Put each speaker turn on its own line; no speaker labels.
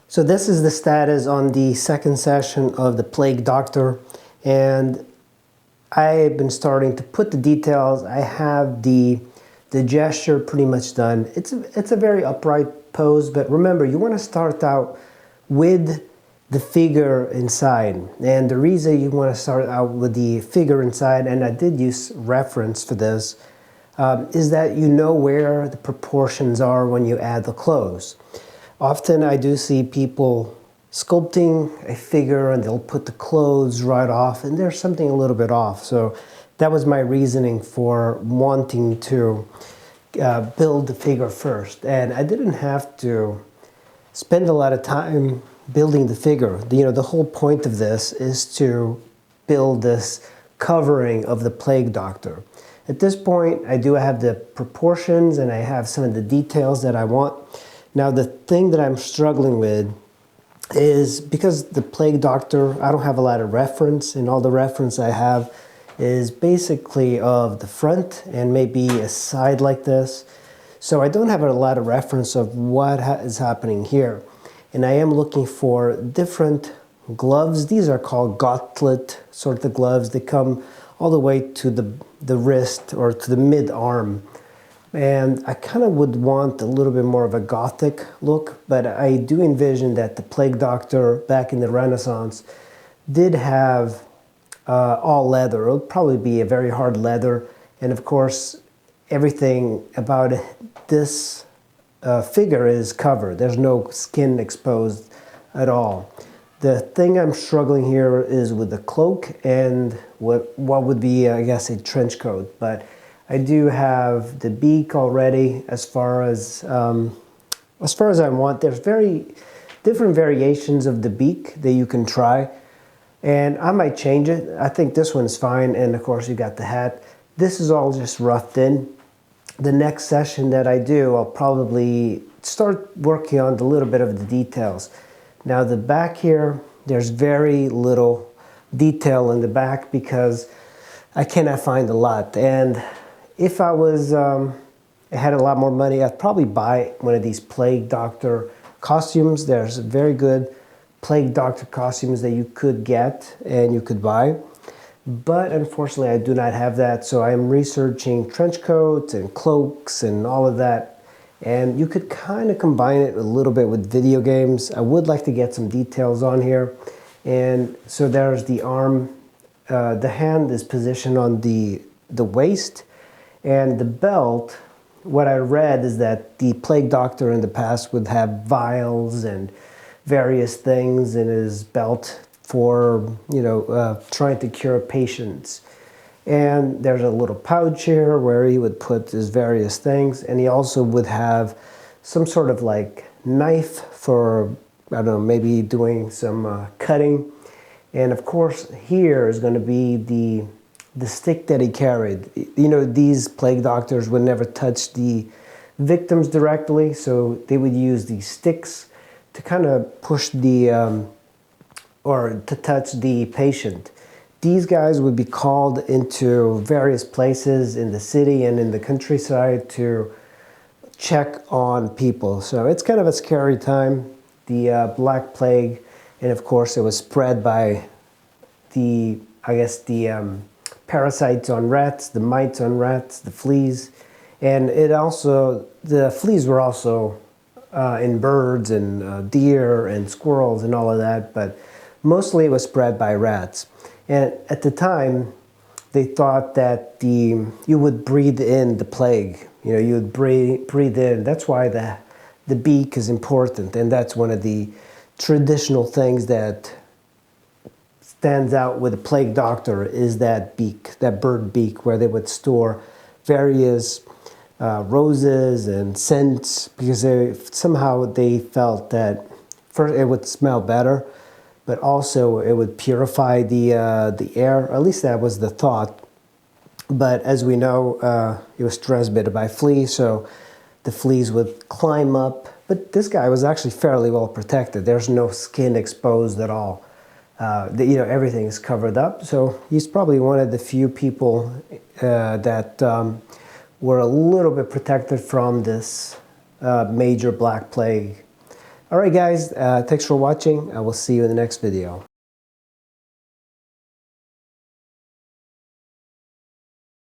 So this is the status on the second session of the Plague Doctor, and I've been starting to put the details. I have the gesture pretty much done. It's a very upright pose, but remember, you want to start out with the figure inside. And the reason you want to start out with the figure inside, and I did use reference for this, is that you know where the proportions are when you add the clothes. Often I do see people sculpting a figure and they'll put the clothes right off, and there's something a little bit off. So that was my reasoning for wanting to build the figure first. And I didn't have to spend a lot of time building the figure. The whole point of this is to build this covering of the Plague Doctor. At this point, I do have the proportions and I have some of the details that I want. Now, the thing that I'm struggling with is because the Plague Doctor, I don't have a lot of reference, and all the reference I have is basically of the front and maybe a side like this. So I don't have a lot of reference of what is happening here. And I am looking for different gloves. These are called gauntlet sort of gloves. They come all the way to the wrist or to the mid-arm. And I kind of would want a little bit more of a gothic look, but I do envision that the Plague Doctor back in the Renaissance did have all leather. It would probably be a very hard leather. And of course, everything about this figure is covered. There's no skin exposed at all. The thing I'm struggling here is with the cloak and what would be, I guess, a trench coat. But I do have the beak already as far as I want. There's very different variations of the beak that you can try. And I might change it. I think this one's fine. And of course you got the hat. This is all just roughed in. The next session that I do, I'll probably start working on a little bit of the details. Now the back here, there's very little detail in the back because I cannot find a lot. And if I had a lot more money, I'd probably buy one of these Plague Doctor costumes. There's very good Plague Doctor costumes that you could get and you could buy. But unfortunately, I do not have that. So I'm researching trench coats and cloaks and all of that. And you could kind of combine it a little bit with video games. I would like to get some details on here. And so there's the arm. The hand is positioned on the waist. And the belt, what I read is that the Plague Doctor in the past would have vials and various things in his belt for, trying to cure patients. And there's a little pouch here where he would put his various things. And he also would have some sort of like knife for, I don't know, maybe doing some cutting. And of course, here is going to be the stick that he carried. These Plague Doctors would never touch the victims directly, so they would use these sticks to kind of push the or to touch the patient. These guys would be called into various places in the city and in the countryside to check on people. So it's kind of a scary time, the Black Plague, and of course it was spread by the, I guess, the parasites on rats, the mites on rats, the fleas, and it also, the fleas were also in birds and deer and squirrels and all of that, but mostly it was spread by rats. And at the time, they thought that you would breathe in the plague. You know, you would breathe in. That's why the beak is important, and that's one of the traditional things that stands out with a plague doctor is that beak, that bird beak, where they would store various roses and scents, because somehow they felt that first it would smell better, but also it would purify the air. At least that was the thought. But as we know, it was transmitted by fleas, so the fleas would climb up. But this guy was actually fairly well protected. There's no skin exposed at all. You know, everything is covered up. So he's probably one of the few people that were a little bit protected from this major Black Plague. All right, guys, thanks for watching. I will see you in the next video.